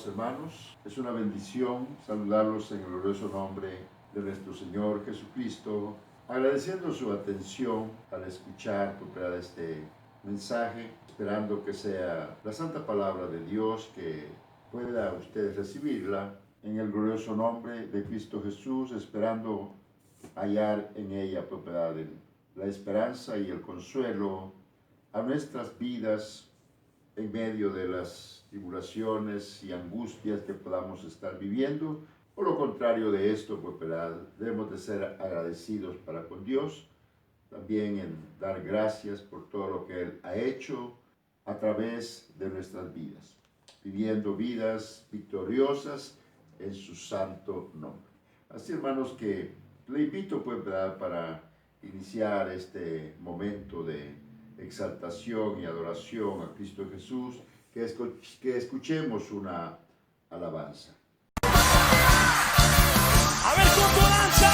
amados hermanos, es una bendición saludarlos en el glorioso nombre de nuestro Señor Jesucristo, agradeciendo su atención al escuchar propiedad este mensaje, esperando que sea la santa palabra de Dios, que pueda usted recibirla en el glorioso nombre de Cristo Jesús, esperando hallar en ella propiedad de la esperanza y el consuelo a nuestras vidas en medio de las tribulaciones y angustias que podamos estar viviendo. Por lo contrario de esto, pues debemos de ser agradecidos para con Dios, también en dar gracias por todo lo que Él ha hecho a través de nuestras vidas, viviendo vidas victoriosas en su santo nombre. Así, hermanos, que le invito pues para iniciar este momento de exaltación y adoración a Cristo Jesús, que escuchemos una alabanza. A ver con tu lanza.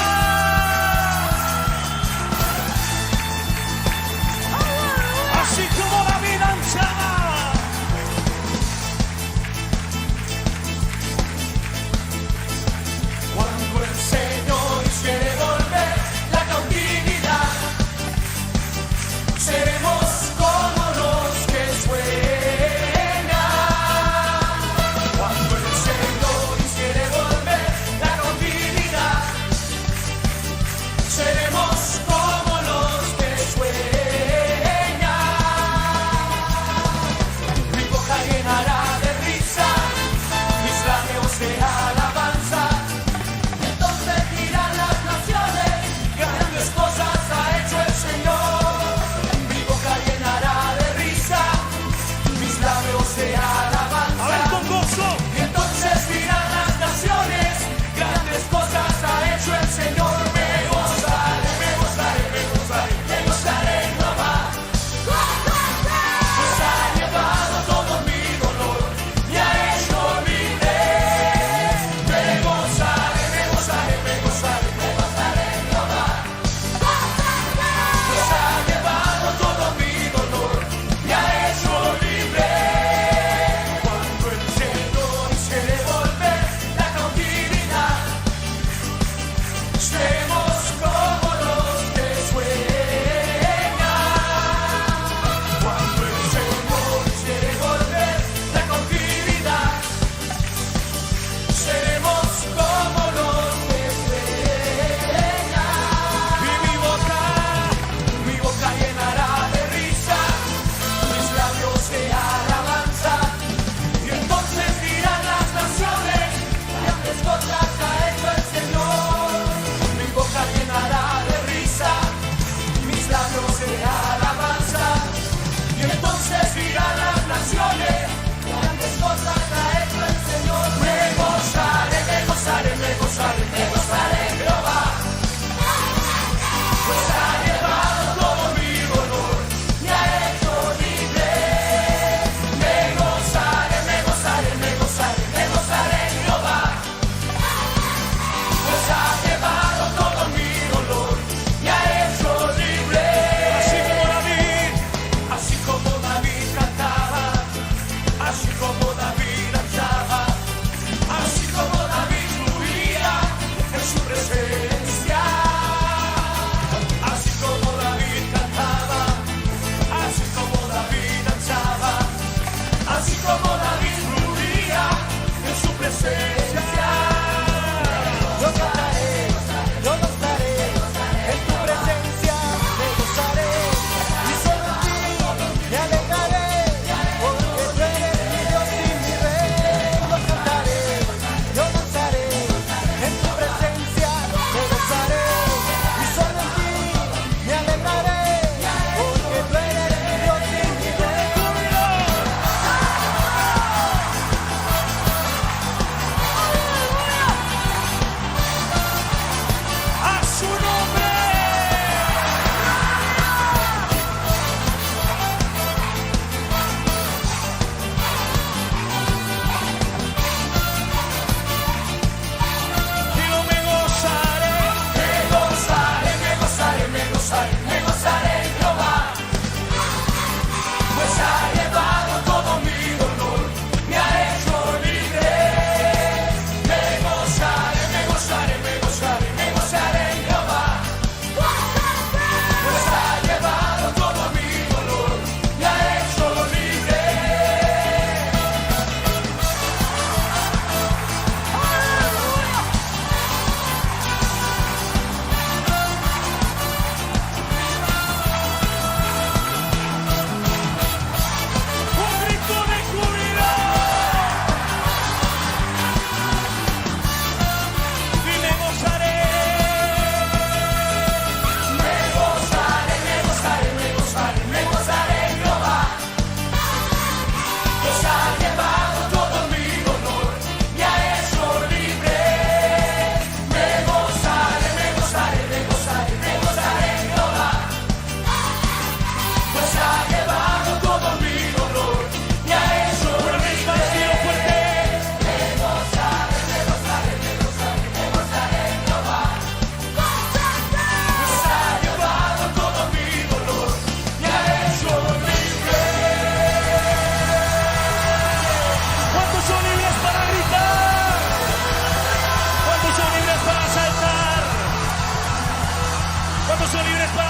Así como la vida anciana. Cuando el Señor quiere volver la cautividad, seremos como los que sueñan. Cuando el Señor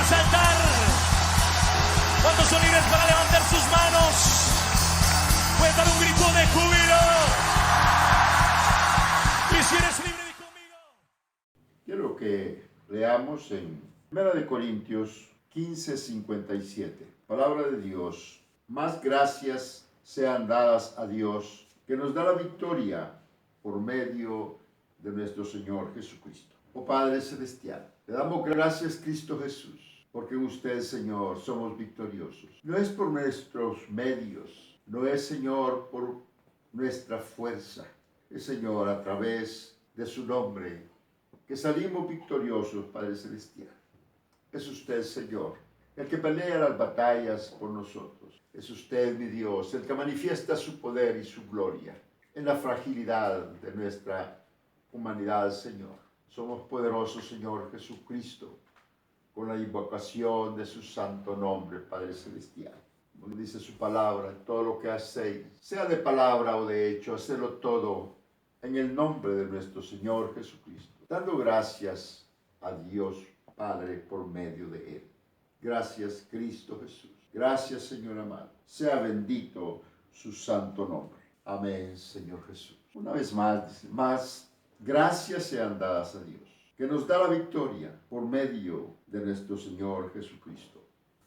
saltar? ¿Cuántos son libres para levantar sus manos? Puedes dar un grito de júbilo. Y si eres libre, di conmigo. Quiero que leamos en 1 Corintios 15:57. Palabra de Dios. Más gracias sean dadas a Dios, que nos da la victoria por medio de nuestro Señor Jesucristo. Oh Padre Celestial, te damos gracias, Cristo Jesús, porque en usted, Señor, somos victoriosos. No es por nuestros medios, no es, Señor, por nuestra fuerza, es, Señor, a través de su nombre que salimos victoriosos, Padre Celestial. Es usted, Señor, el que pelea las batallas por nosotros. Es usted, mi Dios, el que manifiesta su poder y su gloria en la fragilidad de nuestra humanidad, Señor. Somos poderosos, Señor Jesucristo, con la invocación de su santo nombre, Padre Celestial. Como dice su palabra, todo lo que hacéis, sea de palabra o de hecho, hacedlo todo en el nombre de nuestro Señor Jesucristo, dando gracias a Dios Padre por medio de Él. Gracias, Cristo Jesús. Gracias, Señor amado. Sea bendito su santo nombre. Amén, Señor Jesús. Una vez más, dice, más gracias sean dadas a Dios, que nos da la victoria por medio de nuestro Señor Jesucristo.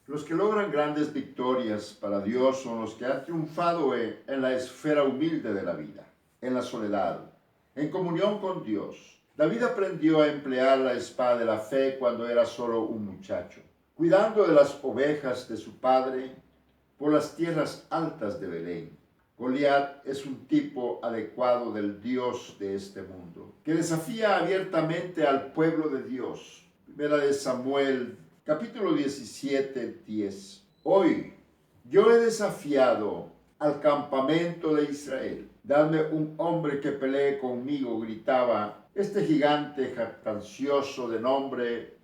Los que logran grandes victorias para Dios son los que han triunfado en la esfera humilde de la vida, en la soledad, en comunión con Dios. David aprendió a emplear la espada de la fe cuando era solo un muchacho, cuidando de las ovejas de su padre por las tierras altas de Belén. Goliat es un tipo adecuado del Dios de este mundo, que desafía abiertamente al pueblo de Dios. Primera de Samuel, capítulo 17, 10. Hoy yo he desafiado al campamento de Israel. Dadme un hombre que pelee conmigo, gritaba este gigante jactancioso de nombre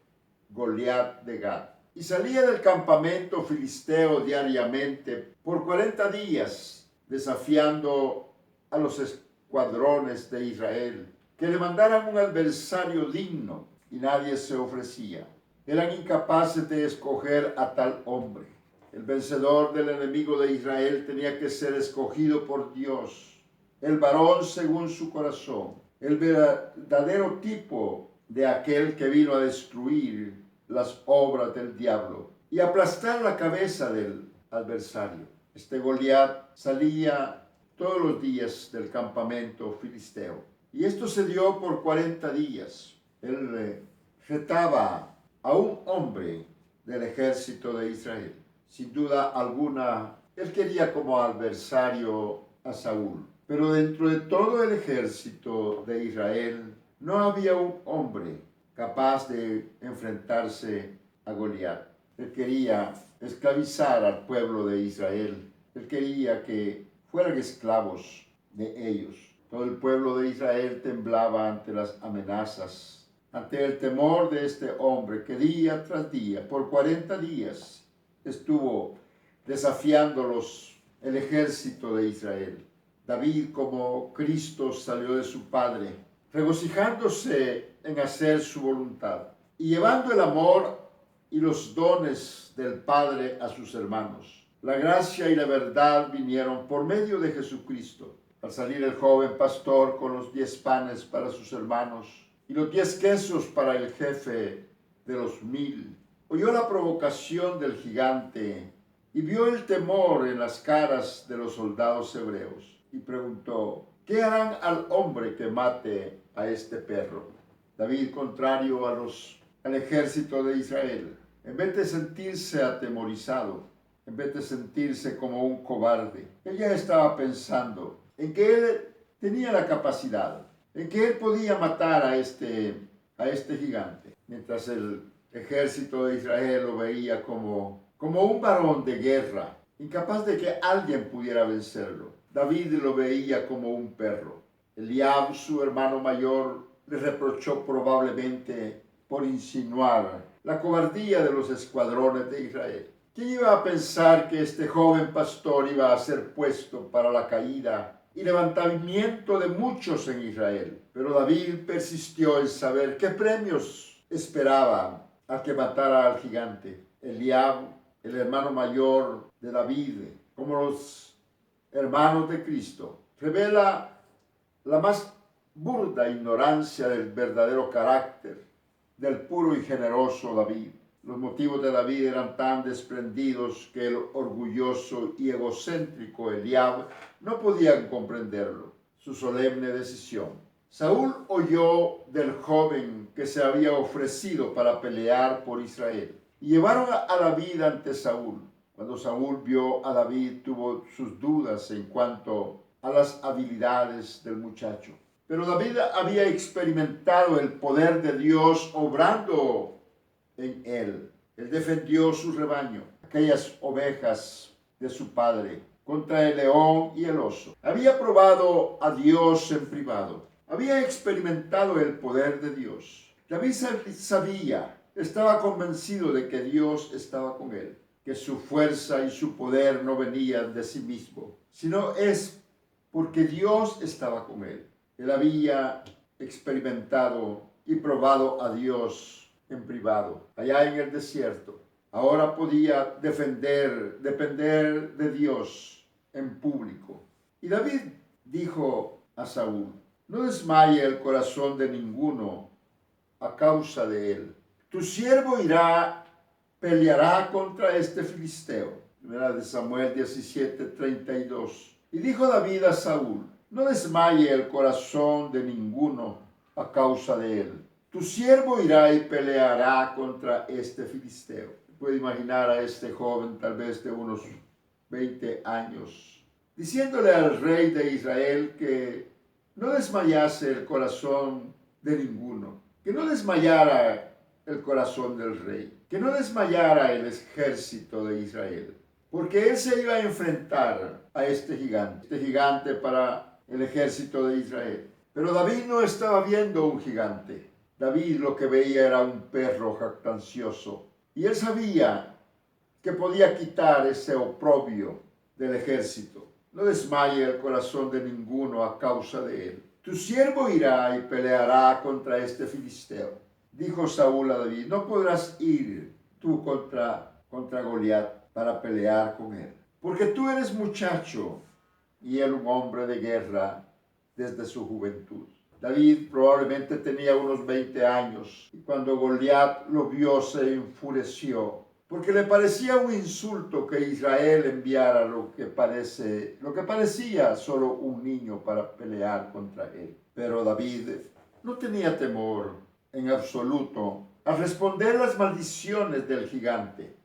Goliat de Gat. Y salía del campamento filisteo diariamente por 40 días, desafiando a los escuadrones de Israel, que le mandaran un adversario digno, y nadie se ofrecía. Eran incapaces de escoger a tal hombre. El vencedor del enemigo de Israel tenía que ser escogido por Dios, el varón según su corazón, el verdadero tipo de aquel que vino a destruir las obras del diablo y aplastar la cabeza del adversario. Este Goliat salía todos los días del campamento filisteo. Y esto se dio por 40 días. Él retaba a un hombre del ejército de Israel. Sin duda alguna, él quería como adversario a Saúl. Pero dentro de todo el ejército de Israel no había un hombre capaz de enfrentarse a Goliat. Él quería esclavizar al pueblo de Israel. Él quería que fueran esclavos de ellos. Todo el pueblo de Israel temblaba ante las amenazas, ante el temor de este hombre que día tras día, por 40 días, estuvo desafiándolos el ejército de Israel. David, como Cristo, salió de su Padre, regocijándose en hacer su voluntad y llevando el amor y los dones del Padre a sus hermanos. La gracia y la verdad vinieron por medio de Jesucristo. Al salir el joven pastor con los 10 panes para sus hermanos y los 10 quesos para el jefe de los 1000, oyó la provocación del gigante y vio el temor en las caras de los soldados hebreos y preguntó: ¿qué harán al hombre que mate a este perro? David, contrario al ejército de Israel, en vez de sentirse atemorizado, en vez de sentirse como un cobarde, él ya estaba pensando en que él tenía la capacidad, en que él podía matar a este gigante, mientras el ejército de Israel lo veía como un varón de guerra, incapaz de que alguien pudiera vencerlo. David lo veía como un perro. Eliab, su hermano mayor, le reprochó probablemente por insinuar la cobardía de los escuadrones de Israel. ¿Quién iba a pensar que este joven pastor iba a ser puesto para la caída y levantamiento de muchos en Israel? Pero David persistió en saber qué premios esperaban a que matara al gigante. Eliab, el hermano mayor de David, como los hermanos de Cristo, revela la más burda ignorancia del verdadero carácter del puro y generoso David. Los motivos de David eran tan desprendidos que el orgulloso y egocéntrico Eliab no podían comprenderlo. Su solemne decisión. Saúl oyó del joven que se había ofrecido para pelear por Israel y llevaron a David ante Saúl. Cuando Saúl vio a David, tuvo sus dudas en cuanto a las habilidades del muchacho. Pero David había experimentado el poder de Dios obrando en él. Él defendió su rebaño, aquellas ovejas de su padre, contra el león y el oso. Había probado a Dios en privado. Había experimentado el poder de Dios. David sabía, estaba convencido de que Dios estaba con él, que su fuerza y su poder no venían de sí mismo, sino es porque Dios estaba con él. Él había experimentado y probado a Dios en privado, allá en el desierto. Ahora podía depender de Dios en público. Y David dijo a Saúl: no desmaye el corazón de ninguno a causa de él. Tu siervo peleará contra este filisteo. Primera de Samuel 17:32. Y dijo David a Saúl: no desmaye el corazón de ninguno a causa de él. Tu siervo irá y peleará contra este filisteo. Puede imaginar a este joven, tal vez de unos 20 años, diciéndole al rey de Israel que no desmayase el corazón de ninguno, que no desmayara el corazón del rey, que no desmayara el ejército de Israel, porque él se iba a enfrentar a este gigante para el ejército de Israel. Pero David no estaba viendo un gigante. David lo que veía era un perro jactancioso, y él sabía que podía quitar ese oprobio del ejército. No desmaye el corazón de ninguno a causa de él. Tu siervo irá y peleará contra este filisteo. Dijo Saúl a David: no podrás ir tú contra Goliat para pelear con él, porque tú eres muchacho y él un hombre de guerra desde su juventud. David probablemente tenía unos 20 años, y cuando Goliat lo vio se enfureció, porque le parecía un insulto que Israel enviara lo que parecía solo un niño para pelear contra él. Pero David no tenía temor en absoluto al responder las maldiciones del gigante.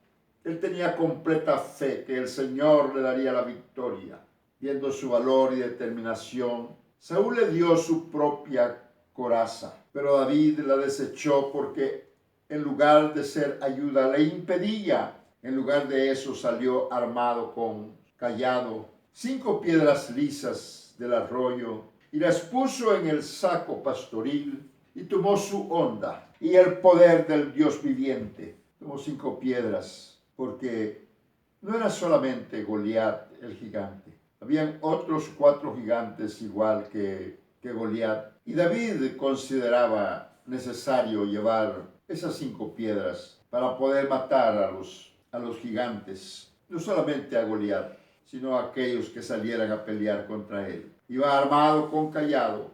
Él tenía completa fe que el Señor le daría la victoria. Viendo su valor y determinación, Saúl le dio su propia coraza, pero David la desechó porque en lugar de ser ayuda le impedía. En lugar de eso salió armado con cayado, 5 piedras lisas del arroyo, y las puso en el saco pastoril y tomó su honda y el poder del Dios viviente. Tomó 5 piedras porque no era solamente Goliat el gigante. Habían otros 4 gigantes igual que Goliat. Y David consideraba necesario llevar esas 5 piedras para poder matar a los gigantes. No solamente a Goliat, sino a aquellos que salieran a pelear contra él. Iba armado con cayado,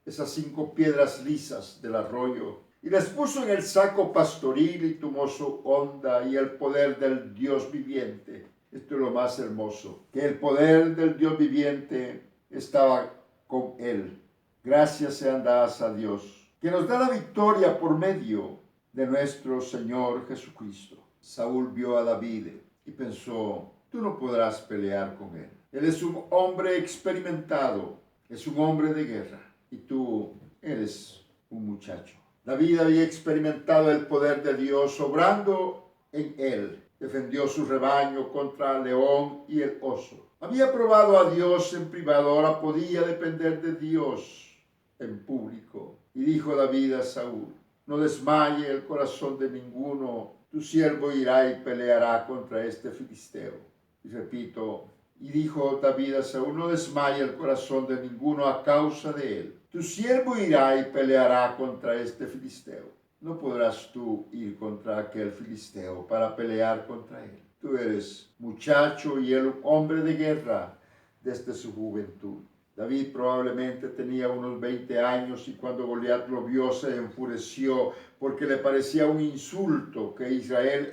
esas 5 piedras lisas del arroyo, y las puso en el saco pastoril y tomó su honda y el poder del Dios viviente. Esto es lo más hermoso, que el poder del Dios viviente estaba con él. Gracias sean dadas a Dios, que nos da la victoria por medio de nuestro Señor Jesucristo. Saúl vio a David y pensó: tú no podrás pelear con él. Él es un hombre experimentado, es un hombre de guerra, y tú eres un muchacho. David había experimentado el poder de Dios obrando en él. Defendió su rebaño contra el león y el oso. Había probado a Dios en privado, ahora podía depender de Dios en público. Y dijo David a Saúl: no desmaye el corazón de ninguno, tu siervo irá y peleará contra este filisteo. Y repito, y dijo David a Saúl: no desmaye el corazón de ninguno a causa de él. Tu siervo irá y peleará contra este filisteo. no podrás tú ir contra aquel filisteo para pelear contra él. Tú eres muchacho y él hombre de guerra desde su juventud. David probablemente tenía unos 20 años y cuando Goliat lo vio se enfureció porque le parecía un insulto que Israel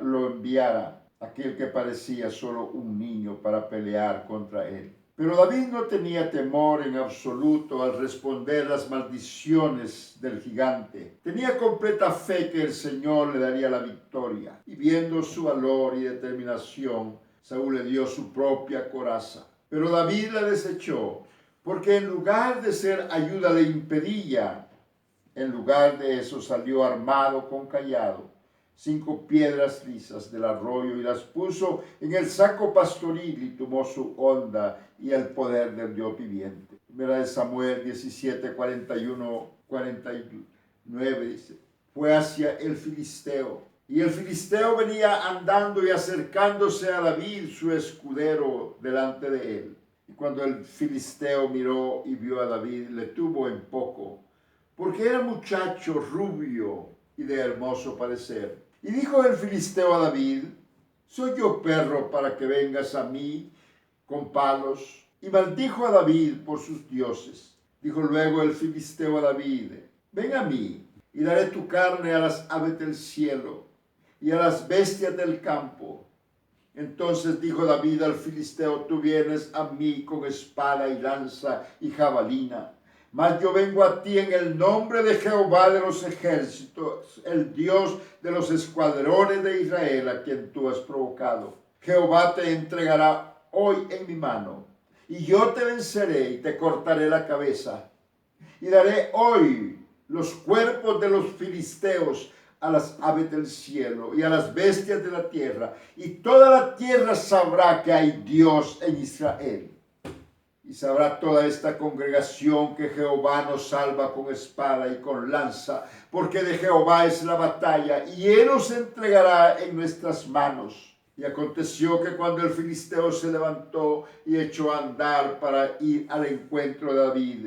lo enviara aquel que parecía solo un niño para pelear contra él. Pero David no tenía temor en absoluto al responder las maldiciones del gigante. Tenía completa fe que el Señor le daría la victoria. Y viendo su valor y determinación, Saúl le dio su propia coraza. Pero David la desechó, porque en lugar de ser ayuda le impedía. En lugar de eso salió armado con cayado, 5 piedras lisas del arroyo y las puso en el saco pastoril y tomó su honda y el poder del Dios viviente. Primera de Samuel 17, 41, 49 dice, fue hacia el filisteo. Y el filisteo venía andando y acercándose a David, su escudero, delante de él. Y cuando el filisteo miró y vio a David, le tuvo en poco, porque era muchacho rubio y de hermoso parecer. Y dijo el filisteo a David, ¿soy yo perro para que vengas a mí con palos? Y maldijo a David por sus dioses. Dijo luego el filisteo a David, ven a mí y daré tu carne a las aves del cielo y a las bestias del campo. Entonces dijo David al filisteo, tú vienes a mí con espada y lanza y jabalina, mas yo vengo a ti en el nombre de Jehová de los ejércitos, el Dios de los escuadrones de Israel, a quien tú has provocado. Jehová te entregará hoy en mi mano, y yo te venceré y te cortaré la cabeza. Y daré hoy los cuerpos de los filisteos a las aves del cielo y a las bestias de la tierra, y toda la tierra sabrá que hay Dios en Israel. Y sabrá toda esta congregación que Jehová nos salva con espada y con lanza, porque de Jehová es la batalla, y él nos entregará en nuestras manos. Y aconteció que cuando el filisteo se levantó y echó a andar para ir al encuentro de David,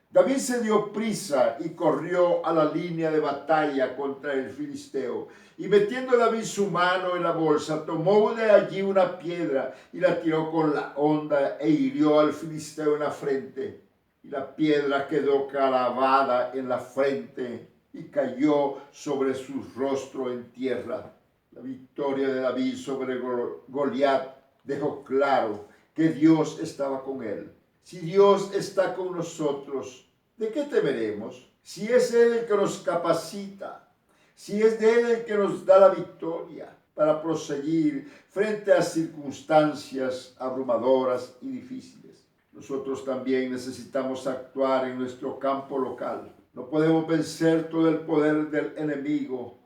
David se dio prisa y corrió a la línea de batalla contra el filisteo. Y metiendo David su mano en la bolsa, tomó de allí una piedra y la tiró con la honda e hirió al filisteo en la frente. Y la piedra quedó clavada en la frente y cayó sobre su rostro en tierra. La victoria de David sobre Goliat dejó claro que Dios estaba con él. Si Dios está con nosotros, ¿de qué temeremos? Si es Él el que nos capacita, si es de Él el que nos da la victoria para proseguir frente a circunstancias abrumadoras y difíciles. Nosotros también necesitamos actuar en nuestro campo local. No podemos vencer todo el poder del enemigo,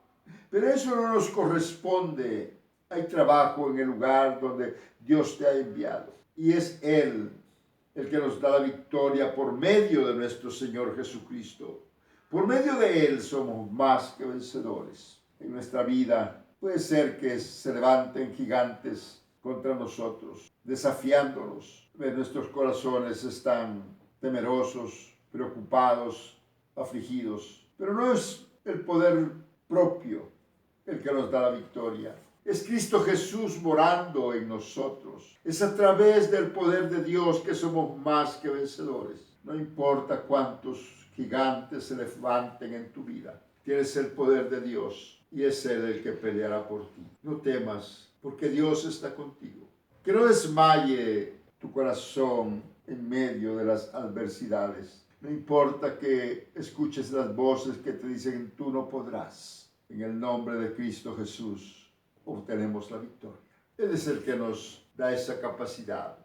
pero eso no nos corresponde. Hay trabajo en el lugar donde Dios te ha enviado, y es Él el que nos da la victoria por medio de nuestro Señor Jesucristo. Por medio de Él somos más que vencedores. En nuestra vida puede ser que se levanten gigantes contra nosotros, desafiándonos. Nuestros corazones están temerosos, preocupados, afligidos. Pero no es el poder propio el que nos da la victoria. Es Cristo Jesús morando en nosotros. Es a través del poder de Dios que somos más que vencedores. No importa cuántos gigantes se levanten en tu vida. Tienes el poder de Dios y es Él el que peleará por ti. No temas, porque Dios está contigo. Que no desmaye tu corazón en medio de las adversidades. No importa que escuches las voces que te dicen tú no podrás. En el nombre de Cristo Jesús obtenemos la victoria. Él es el que nos da esa capacidad.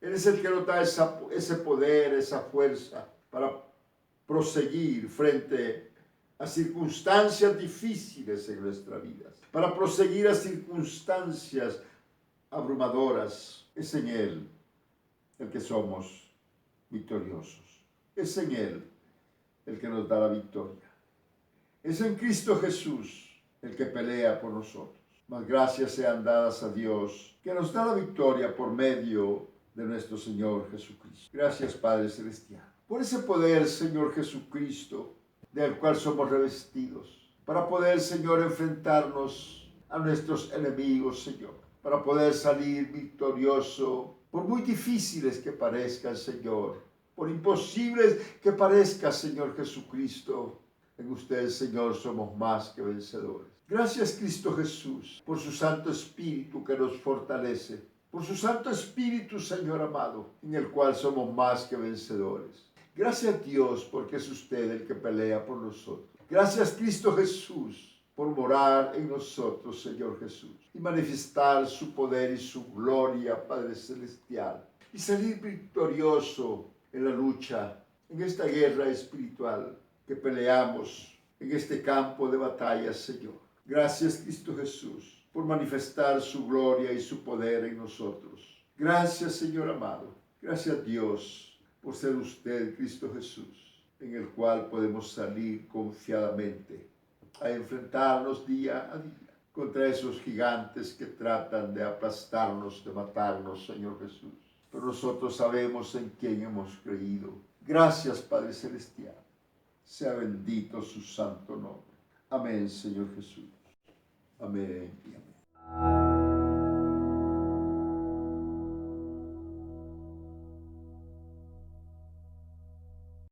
Él es el que nos da ese poder, esa fuerza para proseguir frente a circunstancias difíciles en nuestra vida, para proseguir a circunstancias abrumadoras. Es en Él el que somos victoriosos. Es en Él el que nos da la victoria. Es en Cristo Jesús el que pelea por nosotros. Mas gracias sean dadas a Dios, que nos da la victoria por medio de nuestro Señor Jesucristo. Gracias, Padre Celestial, por ese poder, Señor Jesucristo, del cual somos revestidos, para poder, Señor, enfrentarnos a nuestros enemigos, Señor, para poder salir victorioso, por muy difíciles que parezcan, Señor, por imposibles que parezca, Señor Jesucristo. En usted, Señor, somos más que vencedores. Gracias, Cristo Jesús, por su Santo Espíritu que nos fortalece, por su Santo Espíritu, Señor amado, en el cual somos más que vencedores. Gracias, Dios, porque es usted el que pelea por nosotros. Gracias, Cristo Jesús, por morar en nosotros, Señor Jesús, y manifestar su poder y su gloria, Padre Celestial, y salir victorioso en la lucha, en esta guerra espiritual que peleamos en este campo de batalla, Señor. Gracias, Cristo Jesús, por manifestar su gloria y su poder en nosotros. Gracias, Señor amado. Gracias, Dios, por ser usted, Cristo Jesús, en el cual podemos salir confiadamente a enfrentarnos día a día contra esos gigantes que tratan de aplastarnos, de matarnos, Señor Jesús. Pero nosotros sabemos en quién hemos creído. Gracias, Padre Celestial. Sea bendito su santo nombre. Amén, Señor Jesús. Amén y amén.